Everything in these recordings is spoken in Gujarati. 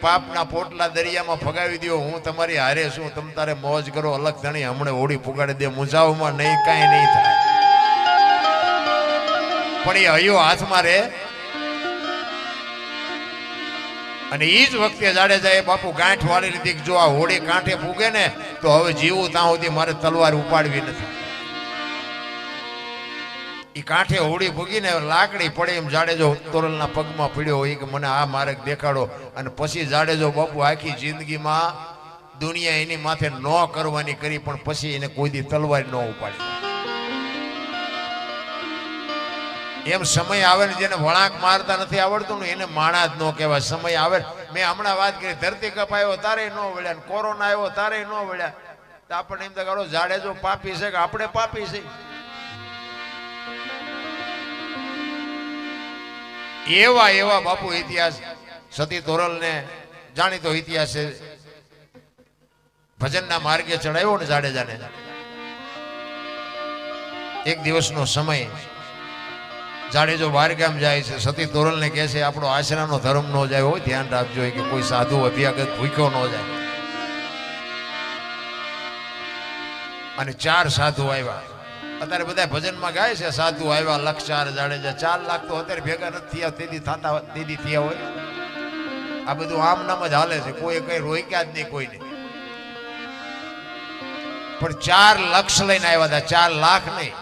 પાપના પોટલા દરિયામાં ફગાવી દો, હું તમારી હારે છું, તમ તારે મોજ કરો, અલગ ધણી હમણે હોડી પુગાડી દે, મુંજાવમાં નહીં કાંઈ નહીં થાય. પણ એ હૈયો હાથમાં રે. અને એ જ વખતે જાડેજા એ બાપુ ગાંઠ વાળી લીધી, જો આ હોડી કાંઠે પૂગે ને તો હવે જીવું ત્યાં સુધી મારે તલવાર ઉપાડવી નથી. એ કાંઠે હોડી ભૂગીને લાકડી પડે એમ જાડેજો તોરલના પગમાં પડ્યો હોય કે મને આ માર્ગ દેખાડો. અને પછી જાડેજો બાપુ આખી જિંદગીમાં દુનિયા એની માથે ન કરવાની કરી, પણ પછી એને કોઈ દી તલવાર ન ઉપાડી. એમ સમય આવે ને જેને વળાંક મારતા નથી આવડતું ને એને માણા જ ન કહેવાય. સમય આવે, મેં હમણાં વાત કરી, ધરતી કપ આવ્યો તારે ન વળ્યા, કોરોના આવ્યો તારે ન વળ્યા, તો આપણને એમ તો જાડેજો પાપી છે કે આપણે પાપી છે? એવા એવા બાપુ ઇતિહાસ, સતી તોરલ ને જાણીતો ઇતિહાસ છે. ભજનના માર્ગે ચડાવ્યો ને જાડેજાને. એક દિવસનો સમય, જાડેજો બહાર ગામ જાય છે, સતી તોરલ ને કહે છે આપણો આશરાનો ધર્મ ન જાય હોય, ધ્યાન રાખજો કે કોઈ સાધુ અભ્યાગત ભૂખ્યો ન જાય. અને 4 સાધુ આવ્યા. અત્યારે બધા ભજનમાં ગાય છે સાધુ આવ્યા 1,04,000 જાડેજા. 4 લાખ તો અત્યારે ભેગા નથી થયા, તેદી થયા હોય. આ બધું આમ નામ જ હાલે છે, કોઈ કઈ રોક્યા જ નહીં કોઈને. પણ 4 લક્ષ લઈને આવ્યા હતા, 4 લાખ નહીં.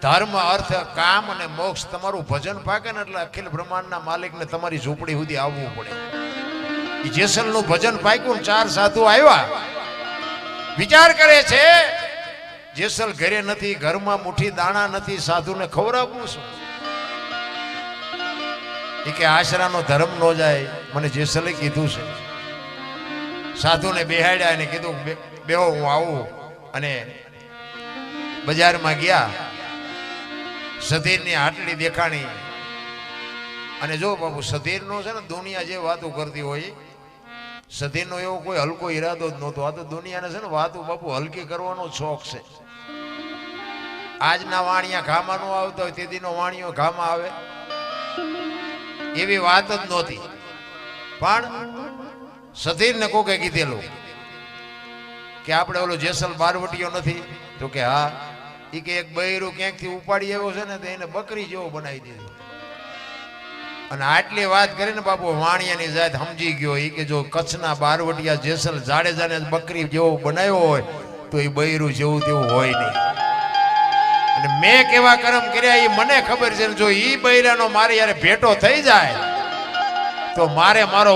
ધર્મ, અર્થ, કામ અને મોક્ષ, તમારું ભજન પાકે ને એટલે અખિલ બ્રહ્માંડના માલિકને તમારી ઝૂંપડી સુધી આવવું પડે. એ જેસલનું ભજન પાક્યું, 4 સાધુ આવ્યા. વિચાર કરે છે જેસલ ઘરે નથી, ઘરમાં મુઠ્ઠી દાણા નથી, સાધુને ખવડાવવું શું? એ કે આશરાનો ધર્મ ન જાય, મને જેસલે કીધું છે. સાધુને બેહાડ્યા અને કીધું બેહો હું આવું. અને બજારમાં ગયા, સધીરની હાટડી દેખાણી. અને જો બાપુ સધીરનો છે ને દુનિયા જે વાતો કરતી હોય, સધીરનો એવો કોઈ હલકો ઈરાદો જ નહોતો. આ તો દુનિયાને છે ને વાતો બાપુ હલકી કરવાનો શોખ છે. આજના વાણિયા ઘામાં નો આવતા હોય, તેદીનો વાણિયો ઘામાં આવે, એવી વાત જ નહોતી. પણ સધીરને કોકે કીધેલું કે આપણે ઓલો જેસલ બારવટીયો નથી? તો કે હા. એ કે એક બૈરું ક્યાંકથી ઉપાડી આવ્યો છે ને તો એને બકરી જેવો બનાવી દીધો. અને આટલી વાત કરીને બાપુ વાણિયાની જાત સમજી ગયો. એ કે જો કચ્છના બારવટીયા જેસલ જાડેજાને બકરી જેવો બનાવ્યો હોય તો એ બૈરું જેવું તેવું હોય નહીં. અને મેં કેવા કર્મ કર્યા એ મને ખબર છે. જો એ બૈરાનો મારે યાર ભેટો થઈ જાય તો મારે મારો